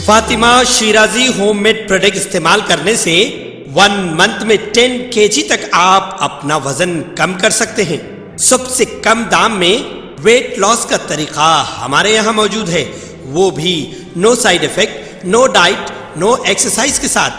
Fatima Shirazi homemade product इस्तेमाल करने से 1 मंथ में 10 kg तक आप अपना वजन कम कर सकते हैं। सबसे कम दाम में वेट लॉस का तरीका हमारे यहाँ मौजूद है, वो भी no side effect, no diet, no exercise के साथ।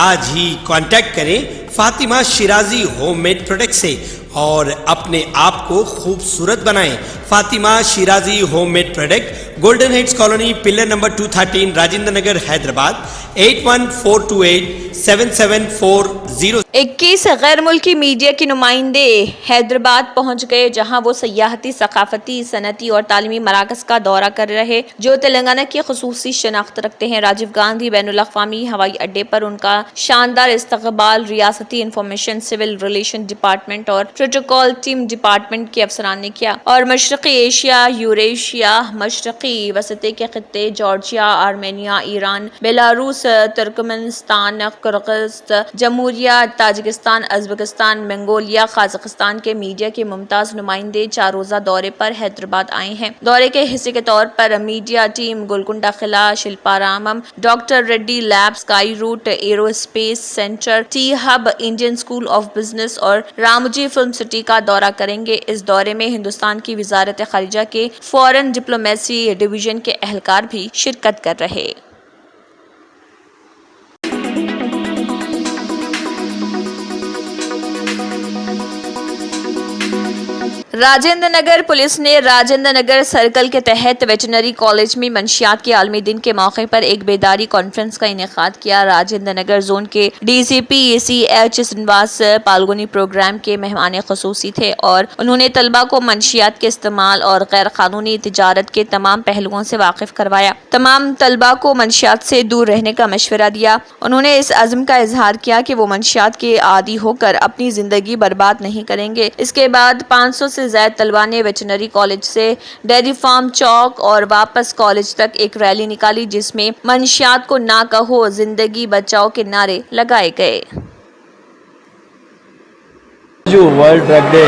आज ही कांटेक्ट करें फातिमा शिराजी होममेड प्रोडक्ट से और अपने आप को खूबसूरत बनाएं। Fatima Shirazi homemade product, golden heads colony, pillar number 213, Rajendra Nagar, Hyderabad 8142877440। 21 गैर मुल्की मीडिया के नुमाइंदे हैदराबाद पहुंच गए, जहां वो सयाहती, सकाफती, सनती और तालीमी मराकज का दौरा कर रहे जो तेलंगाना की खसूसी शनाख्त रखते हैं। राजीव गांधी बैनुल अक़वामी हवाई अड्डे पर उनका शानदार इस्तकबाल रियासती इंफॉर्मेशन, सिविल रिलेशन डिपार्टमेंट और प्रोटोकॉल टीम डिपार्टमेंट के अफसरान ने किया और मशरक़ी एशिया, यूरेशिया, मशरक़ी वसती के खित्ते, Georgia, Armenia, Iran, Belarus, Turkmenistan, Kyrgyzstan, जमहूरिया, ताजिकिस्तान, उज़्बेकिस्तान, मंगोलिया, कजाकिस्तान के मीडिया के मुमताज नुमाइंदे 4 रोज़ा दौरे पर हैदराबाद आए हैं। दौरे के हिस्से के तौर पर मीडिया टीम गोलकुंडा किला, Shilparamam, doctor Reddy lab, sky root, aerospace centre, T hub, Indian school of business और रामोजी फिल्म सिटी का दौरा करेंगे। इस दौरे में हिंदुस्तान की वजारत खारिजा के फॉरेन डिप्लोमेसी डिवीजन के एहलकार भी शिरकत कर रहे। राजेंद्र नगर पुलिस ने राजेंद्र नगर सर्कल के तहत वेटरनरी कॉलेज में मंशियात के आलमी दिन के मौके पर एक बेदारी कॉन्फ्रेंस का इनेकाद किया। राजेंद्र नगर जोन के डीसीपी CH श्रीनिवास पालगुनी प्रोग्राम के मेहमान खसूसी थे और उन्होंने तलबा को मंशियात के इस्तेमाल और गैर कानूनी तिजारत के तमाम पहलुओं से वाकिफ करवाया। तमाम तलबा को मंशियात से दूर रहने का मशवरा दिया। उन्होंने इस अज़्म का इजहार किया कि वो मंशियात के आदी होकर अपनी जिंदगी बर्बाद नहीं करेंगे। इसके बाद 500 से ज़्यादा तलबा ने वेटरनरी कॉलेज से डेयरी फार्म चौक और वापस कॉलेज तक एक रैली निकाली, जिसमें मंशियात को ना कहो जिंदगी बचाओ के नारे लगाए गए। वर्ल्ड ड्रग डे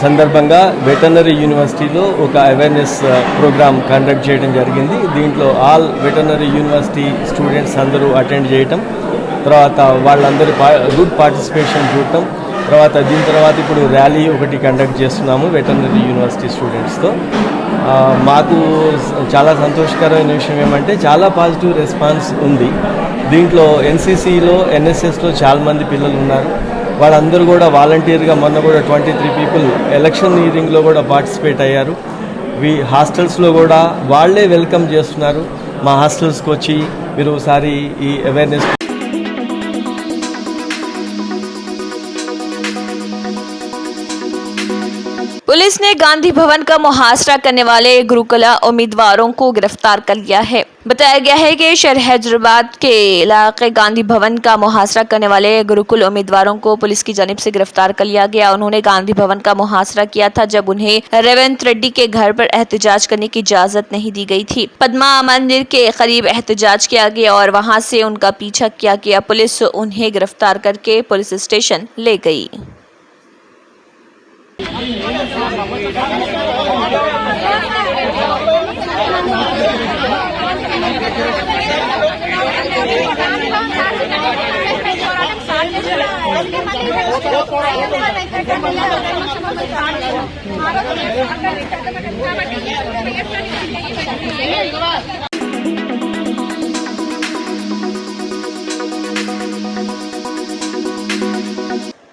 సందర్భంగా వెటర్నరీ యూనివర్సిటీలో ఒక అవేర్నెస్ ప్రోగ్రామ్ కండక్ట్ చేయడం జరిగింది. దీంట్లో ఆల్ వెటర్నరీ యూనివర్సిటీ స్టూడెంట్స్ అందరూ అటెండ్ చేయటం, తర్వాత వాళ్ళందరి గుడ్ పార్టిసిపేషన్ చూడటం, తర్వాత దీని తర్వాత ఇప్పుడు ర్యాలీ ఒకటి కండక్ట్ చేస్తున్నాము వెటర్నరీ యూనివర్సిటీ స్టూడెంట్స్తో. మాకు చాలా సంతోషకరమైన విషయం ఏమంటే చాలా పాజిటివ్ రెస్పాన్స్ ఉంది. దీంట్లో ఎన్సీసీలో, ఎన్ఎస్ఎస్లో చాలామంది పిల్లలు ఉన్నారు. వాళ్ళందరూ కూడా వాలంటీర్గా మొన్న కూడా 23 పీపుల్ ఎలక్షనీరింగ్లో కూడా పార్టిసిపేట్ అయ్యారు. హాస్టల్స్లో కూడా వాళ్ళే వెల్కమ్ చేస్తున్నారు. మా హాస్టల్స్కి వచ్చి మీరు ఒకసారి ఈ అవేర్నెస్. पुलिस ने गांधी भवन का मुहासरा करने वाले गुरुकुला उम्मीदवारों को गिरफ्तार कर लिया है। बताया गया है कि शहर हैदराबाद के इलाके गांधी भवन का मुहासरा करने वाले गुरुकुल उम्मीदवारों को पुलिस की जानिब से गिरफ्तार कर लिया गया। उन्होंने गांधी भवन का मुहासरा किया था जब उन्हें रेवंत रेड्डी के घर पर एहतजाज करने की इजाजत नहीं दी गई थी। पद्मा मंदिर के करीब एहतजाज किया गया और वहां से उनका पीछा किया गया। पुलिस उन्हें गिरफ्तार करके पुलिस स्टेशन ले गई।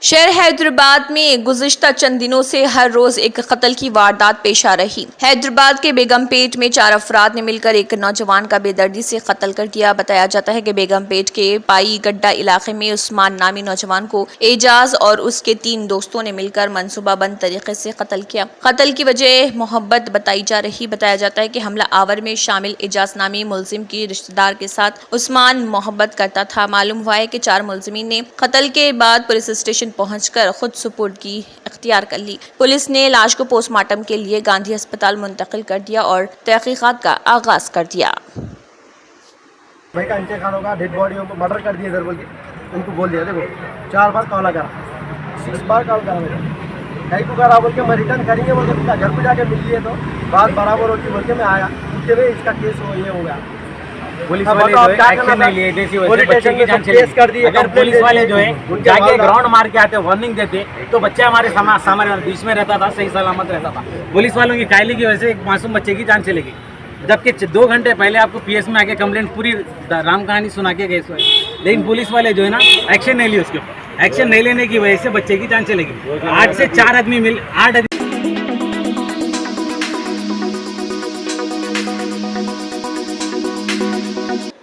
शहर हैदराबाद में गुज़िश्ता चंद दिनों से हर रोज एक कत्ल की वारदात पेश आ रही। हैदराबाद के बेगमपेट में 4 अफराद ने मिलकर एक नौजवान का बेदर्दी से कत्ल कर दिया। बताया जाता है कि बेगमपेट के पाई गड्ढा इलाके में उस्मान नामी नौजवान को एजाज और उसके 3 दोस्तों ने मिलकर मंसूबाबंद तरीके से कत्ल किया। कत्ल की वजह मोहब्बत बताई जा रही। बताया जाता है कि हमला आवर में शामिल एजाज नामी मुलजिम की रिश्तेदार के साथ उस्मान मोहब्बत करता था। मालूम हुआ है कि 4 मुलजिमीन ने कत्ल के बाद पुलिस स्टेशन पहुंचकर खुद सुपुर्दगी इख्तियार कर ली। पुलिस ने लाश को पोस्टमार्टम के लिए गांधी अस्पताल मुंतकिल कर दिया और तहकीकात का आगाज कर दिया। भाई का इंचे खानों का डेड बॉडी को मर्डर कर दिया सर बोल के उनको बोल दिया। देखो 4 बार कॉल करा, 6 बार कॉल करा मेरे कहीं को करा बोल के मैं रिटर्न करेंगे बोल के घर पे जाके मिल लिए तो बात बराबर होती बोल के मैं आया कि भाई इसका केस हो ये हो गया। पुलिस हाँ, वाले बताओ, जो क्या है करना एक्शन था? नहीं लिए, जैसी वजह पुलिस से बच्चे स्टेशन की में जान सब चली केस कर दिए, अगर कंप्लेंट पुलिस वाले दे जो दी, है उनके जाके मालदार- ग्राउंड मार के आते वार्निंग देते तो बच्चे हमारे सामने बीच में रहता था, सही सलामत रहता था। पुलिस वालों की कायली की वजह से एक मासूम बच्चे की जान चली गई, जबकि 2 घंटे पहले आपको पीएस में आके कंप्लेंट पूरी राम कहानी सुना के गए। लेकिन पुलिस वाले जो है ना एक्शन नहीं लिए, उसके ऊपर एक्शन नहीं लेने की वजह से बच्चे की जान चलेगी। 8 से 4 आदमी मिल 8 आदमी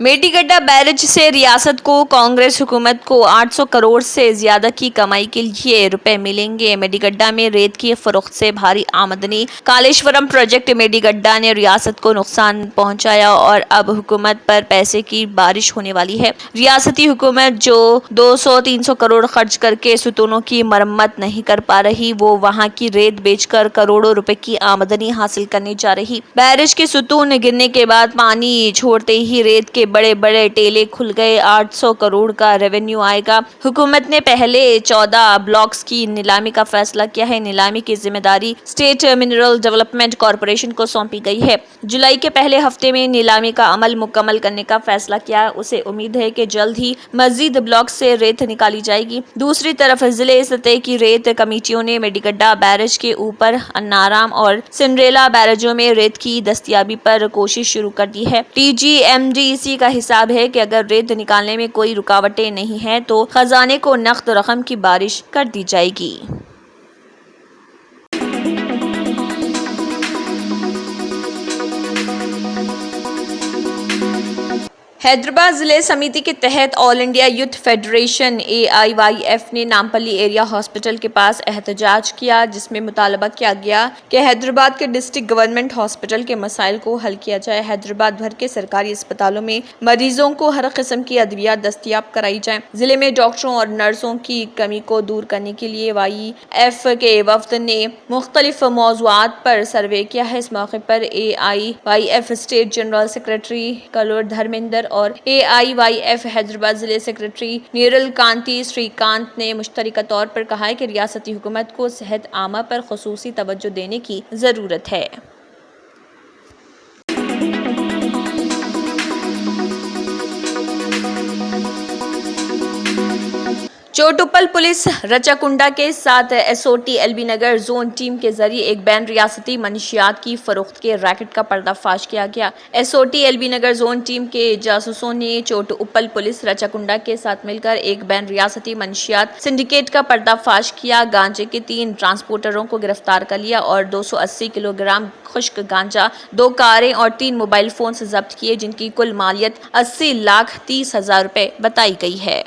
मेडीगड्ढा बैरेज से रियासत को कांग्रेस हुकूमत को 800 करोड़ से ज्यादा की कमाई के लिए रुपए मिलेंगे। मेडीगड्ढा में रेत की फरोख्त से भारी आमदनी। कालेश्वरम प्रोजेक्ट मेडीगड्ढा ने रियासत को नुकसान पहुंचाया और अब हुकूमत पर पैसे की बारिश होने वाली है। रियासती हुकूमत जो 200-300 करोड़ खर्च करके सुतूनों की मरम्मत नहीं कर पा रही, वो वहां की रेत बेचकर करोड़ों रुपए की आमदनी हासिल करने जा रही। बैरेज के सुतून गिरने के बाद पानी छोड़ते ही रेत के बड़े बड़े टेले खुल गए। 800 करोड़ का रेवेन्यू आएगा। हुकूमत ने पहले 14 ब्लॉक्स की नीलामी का फैसला किया है। नीलामी की जिम्मेदारी स्टेट मिनरल डेवलपमेंट कॉर्पोरेशन को सौंपी गई है। जुलाई के पहले हफ्ते में नीलामी का अमल मुकम्मल करने का फैसला किया। उसे उम्मीद है कि जल्द ही मजीद ब्लॉक से रेत निकाली जाएगी। दूसरी तरफ जिले सतह की रेत कमेटियों ने मेडीगड्ढा बैरेज के ऊपर अन्नाराम और सिंड्रेला बैरेजों में रेत की दस्तयाबी पर कोशिश शुरू कर दी है। TGMDC का हिसाब है कि अगर रेत निकालने में कोई रुकावटें नहीं है तो खजाने को नकद रकम की बारिश कर दी जाएगी। हैदराबाद जिले समिति के तहत all India youth federation AIYF ने नामपल्ली एरिया हॉस्पिटल के पास एहतजाज किया, जिसमें मुतालबा किया गया कि हैदराबाद के डिस्ट्रिक्ट गवर्नमेंट हॉस्पिटल के मसाइल को हल किया जाए। हैदराबाद भर के सरकारी अस्पतालों में मरीजों को हर किस्म की अद्वियात दस्तियाब कराई जाए। जिले में डॉक्टरों और नर्सों की कमी को दूर करने के लिए YF के वफ्द ने मुख्तलिफ मौज़ूआत पर सर्वे किया है। इस मौके पर AIYF state general secretary Kalor Dharmendra और AIYF हैदराबाद जिले सेक्रेटरी नीरल कांति श्रीकांत ने मुश्तरका तौर पर कहा है कि रियासती हुकूमत को सेहत आमा पर खुसूसी तवज्जो देने की जरूरत है। चोटुप्पल पुलिस रचाकुंडा के साथ SOT LB नगर जोन टीम के जरिए एक बैन रियासती मनशियात की फरोख्त के रैकेट का पर्दाफाश किया गया। SOT LB नगर जोन टीम के जासूसों ने चोटुप्पल पुलिस रचाकुंडा के साथ मिलकर एक बैन रियासती मनशियात सिंडिकेट का पर्दाफाश किया। गांजे के 3 ट्रांसपोर्टरों को गिरफ्तार कर लिया और 280 किलोग्राम खुश्क गांजा, 2 कारें और 3 मोबाइल फोन जब्त किए, जिनकी कुल मालियत 80,30,000 रुपए बताई गई है।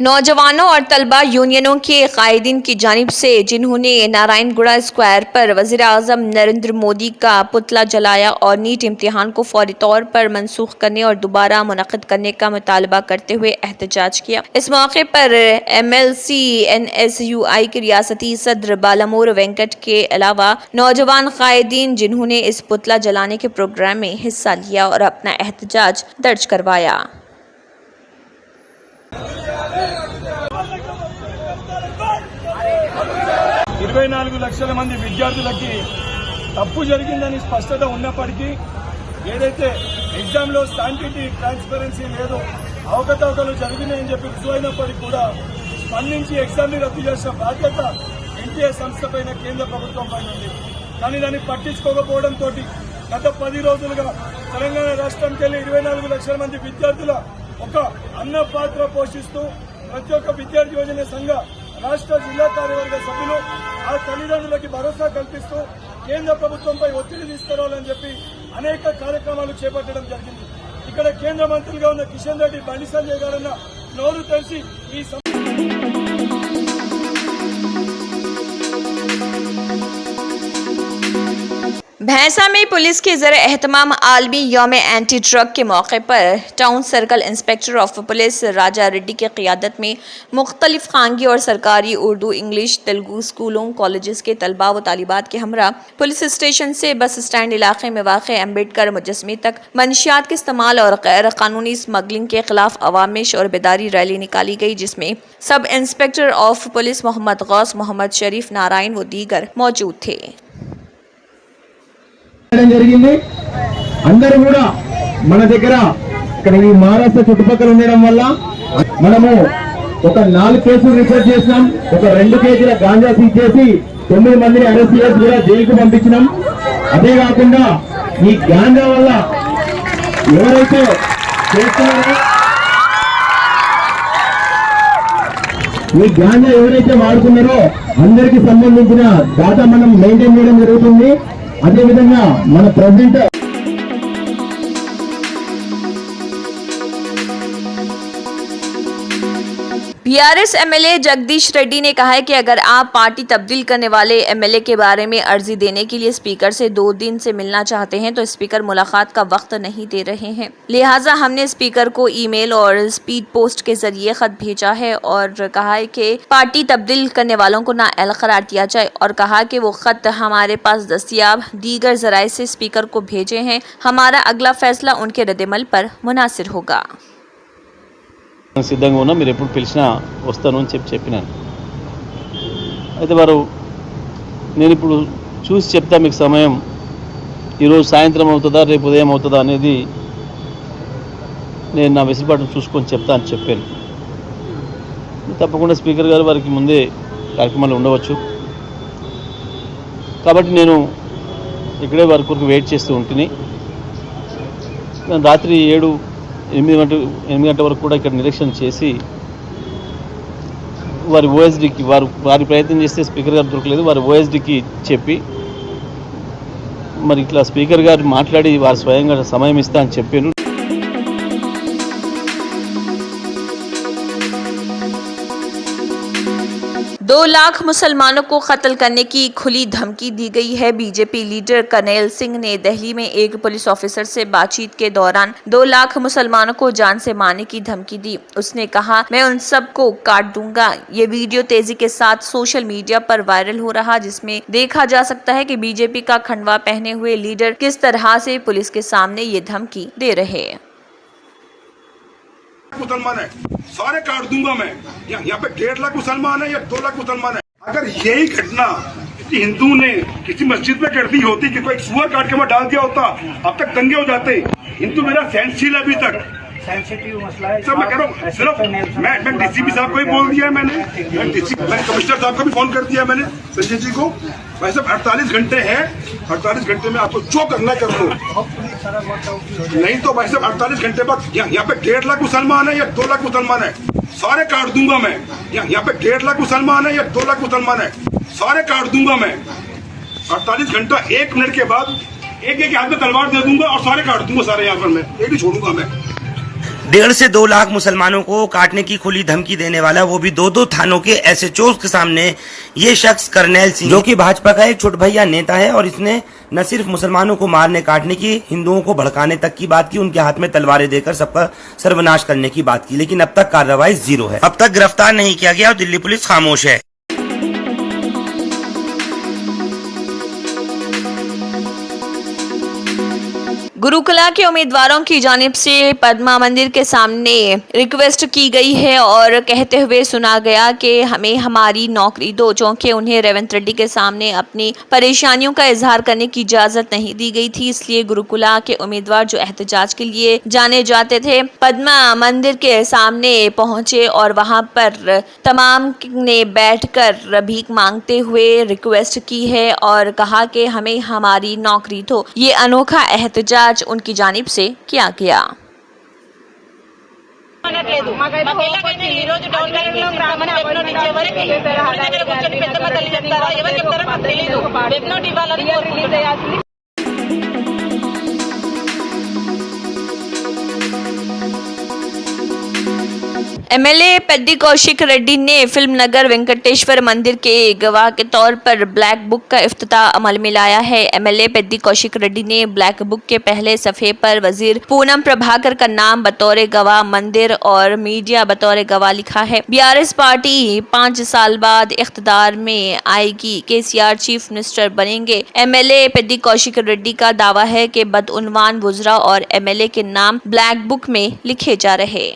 नौजवानों और तलबा यूनियनों के कायदीन की जानिब से जिन्होंने नारायणगुड़ा स्क्वायर पर वज़ीर-ए-आज़म नरेंद्र मोदी का पुतला जलाया और नीट इम्तिहान को फौरी तौर पर मनसूख करने और दोबारा मुनक़िद करने का मुतालबा करते हुए एहतजाज किया। इस मौके पर MLC NSUI के रियासती सदर बालामूर वेंकट के अलावा नौजवान कायदीन जिन्होंने इस पुतला जलाने के प्रोग्राम में हिस्सा लिया और अपना एहतजाज दर्ज करवाया। 24 లక్షల మంది విద్యార్థులకి తప్పు జరిగిందని స్పష్టత ఉన్నప్పటికీ ఏదైతే ఎగ్జామ్లో సైంటిఫిక్ ట్రాన్స్పరెన్సీ లేదు, అవకతవకలు జరిగినాయని చెప్పి రుజువైనప్పటికీ కూడా స్పందించి ఎగ్జామ్ని రద్దు చేసిన బాధ్యత NTA సంస్థ పైన కేంద్ర ప్రభుత్వం పైన ఉంది. కానీ దాన్ని పట్టించుకోకపోవడంతో గత 10 రోజులుగా తెలంగాణ రాష్ట్రంకి వెళ్ళి 24 లక్షల మంది విద్యార్థుల ఒక అన్న పాత్ర పోషిస్తూ ప్రతి ఒక్క విద్యార్థి యోజన సంఘ రాష్ట్ర జిల్లా కార్యవర్గ సభ్యులు ఆ తల్లిదండ్రులకి భరోసా కల్పిస్తూ కేంద్ర ప్రభుత్వంపై ఒత్తిడి తీసుకురావాలని చెప్పి అనేక కార్యక్రమాలు చేపట్టడం జరిగింది. ఇక్కడ కేంద్ర మంత్రులుగా ఉన్న కిషన్ రెడ్డి, బండి సంజయ్ గారన్న నోరు తెరిచి ఈ भैंसा में पुलिस के ज़रिए एहतमाम आलमी यौम एंटी ड्रग के मौके पर town circle inspector of police Raja Reddy की क़ियादत में मुख्तलिफ खानगी और सरकारी उर्दू इंग्लिश तेलुगु स्कूलों कॉलेजेस के तलबा व तालिबात के हमरा पुलिस स्टेशन से बस स्टैंड इलाके में वाक़ अम्बेडकर मुजस्मे तक मंशियात के इस्तेमाल और गैर कानूनी स्मगलिंग के खिलाफ अवाम में शोर बेदारी रैली निकाली गई, जिसमें sub inspector of police Mohammad Ghaus, Mohammad शरीफ नारायण व दीगर मौजूद थे। జరిగింది అందరూ కూడా మన దగ్గర ఇక్కడ ఈ మహారాష్ట్ర చుట్టుపక్కల ఉండడం వల్ల మనము ఒక 4 కేసులు రిపోర్ట్ చేసినాం, ఒక 2 కేజీల గాంజా సీజ్ చేసి 9 మందిని అరెస్ట్ చేసి కూడా జైలుకు పంపించినాం। అదే కాకుండా ఈ గాంజా వల్ల ఎవరైతే చేస్తున్నారో ఈ గాంజా ఎవరైతే వాడుతున్నారో అందరికి సంబంధించిన డాటా మనం మెయింటైన్ చేయడం జరుగుతుంది। అదే విధంగా మన president BRS MLA Jagdish Reddy ने कहा है कि अगर आप पार्टी तब्दील करने वाले एमएलए के बारे में अर्जी देने के लिए स्पीकर से 2 दिन से मिलना चाहते हैं तो स्पीकर मुलाकात का वक्त नहीं दे रहे हैं, लिहाजा हमने स्पीकर को ईमेल और स्पीड पोस्ट के जरिए खत भेजा है और कहा है कि पार्टी तब्दील करने वालों को नाअहल करार दिया जाए और कहा कि वो खत हमारे पास दस्तियाब दीगर जराए से स्पीकर को भेजे हैं, हमारा अगला फैसला उनके रद्दमल पर मुनासिर होगा। సిద్ధంగా ఉన్నా, మీరు ఎప్పుడు పిలిచినా వస్తాను అని చెప్పినాను। అయితే వారు నేను ఇప్పుడు చూసి చెప్తా మీకు సమయం ఈరోజు సాయంత్రం అవుతుందా రేపు ఉదయం అవుతుందా అనేది నేను నా వెసులుబాటును చూసుకొని చెప్తా అని చెప్పాను। తప్పకుండా స్పీకర్ గారు వారికి ముందే కార్యక్రమాలు ఉండవచ్చు కాబట్టి నేను ఇక్కడే వారి కొరకు వెయిట్ చేస్తూ ఉంటుంది। రాత్రి 8 గంటల వరకు కూడా ఇక్కడ నిరీక్షణ చేసి వారి ఓఎస్డీకి వారి ప్రయత్నం చేస్తే స్పీకర్ గారు దొరకలేదు, వారి ఓఎస్డీకి చెప్పి మరి ఇట్లా స్పీకర్ గారు మాట్లాడి వారు స్వయంగా సమయం ఇస్తా అని చెప్పాను। 2 लाख मुसलमानों को कत्ल करने की खुली धमकी दी गई है। बीजेपी लीडर कर्नल सिंह ने दिल्ली में एक पुलिस ऑफिसर से बातचीत के दौरान 2 लाख मुसलमानों को जान से मारने की धमकी दी। उसने कहा, मैं उन सब को काट दूंगा। ये वीडियो तेजी के साथ सोशल मीडिया पर वायरल हो रहा, जिसमें देखा जा सकता है कि बीजेपी का खंडवा पहने हुए लीडर किस तरह से पुलिस के सामने ये धमकी दे रहे हैं। मुसलमान है, सारे काट दूंगा मैं। यहाँ पे 1.5 लाख मुसलमान है या 2 लाख मुसलमान है। अगर यही घटना किसी हिंदू ने किसी मस्जिद में कर दी होती कि कोई सुअर काट के मैं डाल दिया होता, अब तक दंगे हो जाते। हिंदू मेरा सहनशील है अभी तक। सेंसिटिव मसला है सर मैं कह रहा हूँ, सिर्फ मैं डीसीपी साहब को भी बोल दिया है, मैंने कमिश्नर साहब को भी फोन कर दिया मैंने, संजय जी को। वैसे 48 घंटे हैं, 48 घंटे में आपको जो करना है कर लो, नहीं तो वैसे 48 घंटे बाद यहाँ पे 1.5 लाख मुसलमान है या 2 लाख मुसलमान है, सारे काट दूंगा मैं। यहाँ पे 1.5 लाख मुसलमान है या 2 लाख मुसलमान है, सारे काट दूंगा मैं। 48 घंटा 1 मिनट के बाद एक हाथ में तलवार दे दूंगा और सारे काट दूंगा, सारे यहाँ पर मैं एक ही छोड़ूंगा मैं। 1.5 से 2 लाख मुसलमानों को काटने की खुली धमकी देने वाला, वो भी 2 थानों के एसएचओ के सामने, ये शख्स कर्नल सिंह जो कि भाजपा का एक छोट भैया नेता है और इसने न सिर्फ मुसलमानों को मारने काटने की, हिंदुओं को भड़काने तक की बात की, उनके हाथ में तलवारें देकर सबका सर्वनाश करने की बात की, लेकिन अब तक कार्रवाई 0 है। अब तक गिरफ्तार नहीं किया गया और दिल्ली पुलिस खामोश है। गुरुकुला के उम्मीदवारों की जानिब से पद्मा मंदिर के सामने रिक्वेस्ट की गई है और कहते हुए सुना गया कि हमें हमारी नौकरी दो, चूंकि उन्हें रेवंत रेड्डी के सामने अपनी परेशानियों का इजहार करने की इजाजत नहीं दी गई थी। इसलिए गुरुकुला के उम्मीदवार जो एहतजाज के लिए जाने जाते थे, पद्मा मंदिर के सामने पहुंचे और वहां पर तमाम ने बैठकर भीख मांगते हुए रिक्वेस्ट की है और कहा कि हमें हमारी नौकरी दो। ये अनोखा एहतजाज उनकी जानिब से किया गया। एमएलए पेद्दी कौशिक रेड्डी ने फिल्म नगर वेंकटेश्वर मंदिर के गवाह के तौर पर ब्लैक बुक का इफ्तिताह अमल में लाया है। एमएलए पेद्दी कौशिक रेड्डी ने ब्लैक बुक के पहले सफ़े पर वजीर पूनम प्रभाकर का नाम बतौर गवाह, मंदिर और मीडिया बतौर गवाह लिखा है। बीआरएस पार्टी 5 साल बाद इख्तिदार में आएगी, केसीआर चीफ मिनिस्टर बनेंगे। एमएलए पेद्दी कौशिक रेड्डी का दावा है कि बदउनवान वुज़रा और एमएलए के नाम ब्लैक बुक में लिखे जा रहे।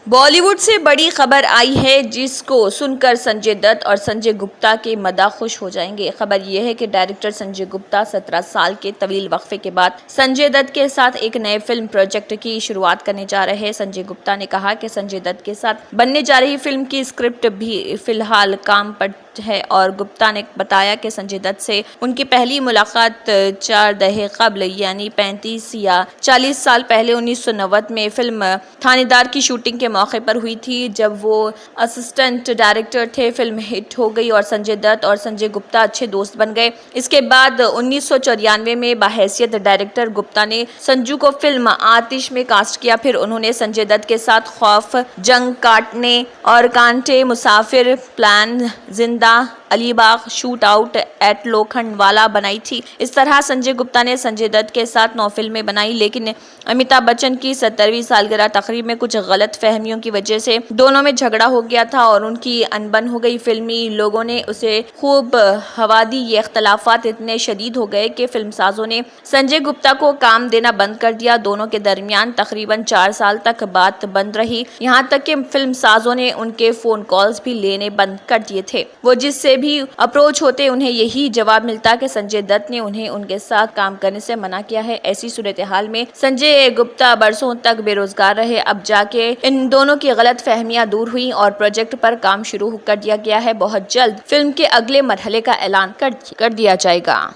बॉलीवुड से बड़ी खबर आई है जिसको सुनकर संजय दत्त और संजय गुप्ता के मदा खुश हो जाएंगे। खबर यह है कि डायरेक्टर संजय गुप्ता 17 साल के तवील वक्फे के बाद संजय दत्त के साथ एक नए फिल्म प्रोजेक्ट की शुरुआत करने जा रहे हैं। संजय गुप्ता ने कहा कि संजय दत्त के साथ बनने जा रही फिल्म की स्क्रिप्ट भी फिलहाल काम पर है और गुप्ता ने बताया कि संजय दत्त से उनकी पहली मुलाकात 4 दशक कबल यानी 35 या 40 साल पहले 1990 में फिल्म थानेदार की शूटिंग के मौके पर हुई थी, जब वो असिस्टेंट डायरेक्टर थे। फिल्म हिट हो गई और संजय दत्त और संजय गुप्ता अच्छे दोस्त बन गए। इसके बाद 1994 में बाहैसियत डायरेक्टर गुप्ता ने संजू को फिल्म आतिश में कास्ट किया। फिर उन्होंने संजय दत्त के साथ खौफ, जंग काटने और कांटे, मुसाफिर, प्लान, जिंदा, Alibag, shoot out at Lokhandwala बनाई थी। इस तरह संजय गुप्ता ने संजय दत्त के साथ 9 फिल्में बनाई, लेकिन अमिताभ बच्चन की 70वीं सालगिरह तकरीब में कुछ गलत फहमियों की वजह से दोनों में झगड़ा हो गया था और उनकी अनबन हो गई। फिल्मी लोगों ने उसे खूब हवा दी। ये इख्तलाफात इतने शदीद हो गए कि फिल्मसाजों ने संजय गुप्ता को काम देना बंद कर दिया। दोनों के दरमियान तकरीबन 4 साल तक बात बंद रही, यहाँ तक कि फिल्मसाजों ने उनके फोन कॉल्स भी लेने बंद कर दिए थे। वो जिससे भी अप्रोच होते उन्हें यही जवाब मिलता कि संजय दत्त ने उन्हें उनके साथ काम करने से मना किया है। ऐसी सूरत हाल में संजय गुप्ता बरसों तक बेरोजगार रहे। अब जाके इन दोनों की गलत फहमियां दूर हुई और प्रोजेक्ट पर काम शुरू कर दिया गया है। बहुत जल्द फिल्म के अगले मरहले का ऐलान कर दिया जाएगा।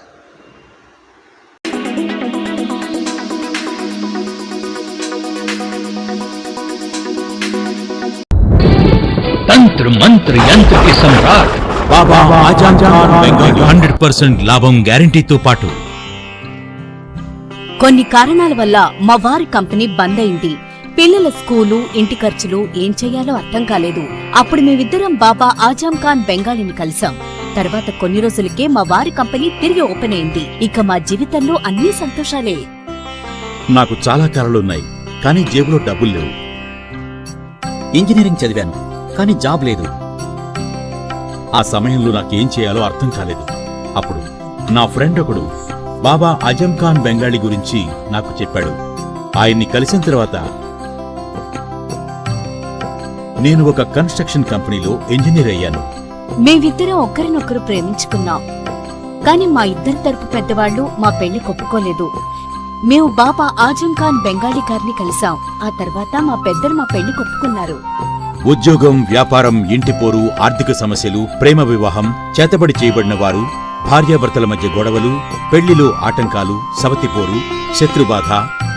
तंत्र मंत्र यंत्र के सम्राट బాబా ఆజం ఖాన్ బెంగాలీ 100% లాభం గ్యారెంటీతో పాటు కొన్ని కారణాల వల్ల మా వారి కంపెనీ బంద్ అయింది. పిల్లల స్కూలు, ఇంటి ఖర్చులు ఏం చేయాలో అర్థం కాలేదు. అప్పుడు మేమిద్దరం బాబా ఆజం ఖాన్ బెంగాలీని కలిసాం. తర్వాత కొన్ని రోజులకే మా వారి కంపెనీ తిరిగి ఓపెన్ అయింది. ఇక మా జీవితంలో అన్ని సంతోషాలే. నాకు చాలా కలలున్నాయి, కానీ జేబులో డబ్బులు లేవు. ఇంజనీరింగ్ చదివాను, కానీ జాబ్ లేదు. ఆ సమయంలో నాకేం చేయాలో అర్థం కాలేదు. అప్పుడు నా ఫ్రెండ్ ఒకడు బాబా ఆజం ఖాన్ బెంగాలీ గురించి నాకు చెప్పాడు. ఆయన్ని కలిసిన తర్వాత నేను ఒక కన్స్ట్రక్షన్ కంపెనీలో ఇంజనీర్ అయ్యాను. మేమిద్దరం ఒకరినొకరు ప్రేమించుకున్నాం, కానీ మా ఇద్దరి తరపు పెద్దవాళ్లు మా పెళ్లి ఒప్పుకోలేదు. మేము బాబా ఆజం ఖాన్ బెంగాలీ గారిని కలిసాం. ఆ తర్వాత మా పెద్దలు మా పెళ్లి ఒప్పుకున్నారు. ఉద్యోగం, వ్యాపారం, ఇంటి పోరు, ఆర్థిక సమస్యలు, ప్రేమ వివాహం, చేతబడి చేయబడిన వారు, భార్యాభర్తల మధ్య గొడవలు, పెళ్లిలో ఆటంకాలు, సవతిపోరు, శత్రుబాధ,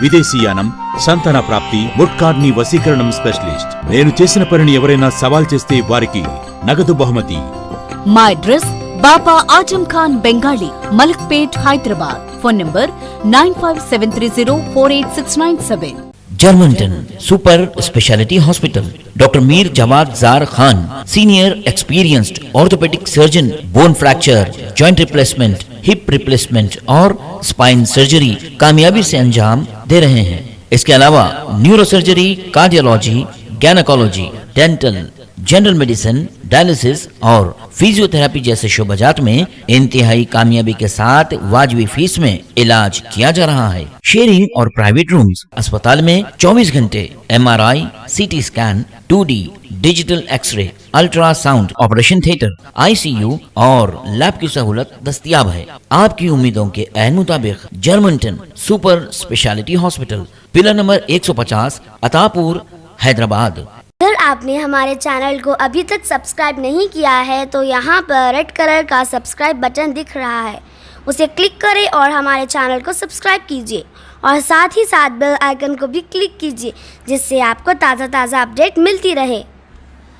విదేశీయానం, సంతాన ప్రాప్తి, ముట్కార్ని వశీకరణం స్పెషలిస్ట్. నేను చేసిన పనిని ఎవరైనా సవాల్ చేస్తే వారికి నగదు బహుమతి. మా address Baba Azam Khan Bengali, Malakpet, Hyderabad. Phone number 9573048697. Germanten super speciality hospital, doctor Mir Jawad Zar Khan, senior experienced orthopaedic surgeon, bone fracture, joint replacement, hip replacement और स्पाइन सर्जरी कामयाबी से अंजाम दे रहे हैं। इसके अलावा neuro surgery, cardiology, gynaecology, dental, general medicine, dialysis और फिजियोथेरेपी जैसे शोबाजात में इंतहाई कामयाबी के साथ वाजबी फीस में इलाज किया जा रहा है। शेयरिंग और प्राइवेट रूम्स। अस्पताल में 24 घंटे MRI, CT scan, 2D digital x-ray, ultrasound, operation theatre, ICU और लैब की सहूलत दस्तयाब है। आपकी उम्मीदों के ऐन मुताबिक Germanten super speciality hospital, pillar number 150, Attapur, Hyderabad. अगर आपने हमारे चैनल को अभी तक सब्सक्राइब नहीं किया है तो यहाँ पर रेड कलर का सब्सक्राइब बटन दिख रहा है, उसे क्लिक करें और हमारे चैनल को सब्सक्राइब कीजिए और साथ ही साथ बेल आइकन को भी क्लिक कीजिए, जिससे आपको ताज़ा अपडेट मिलती रहे।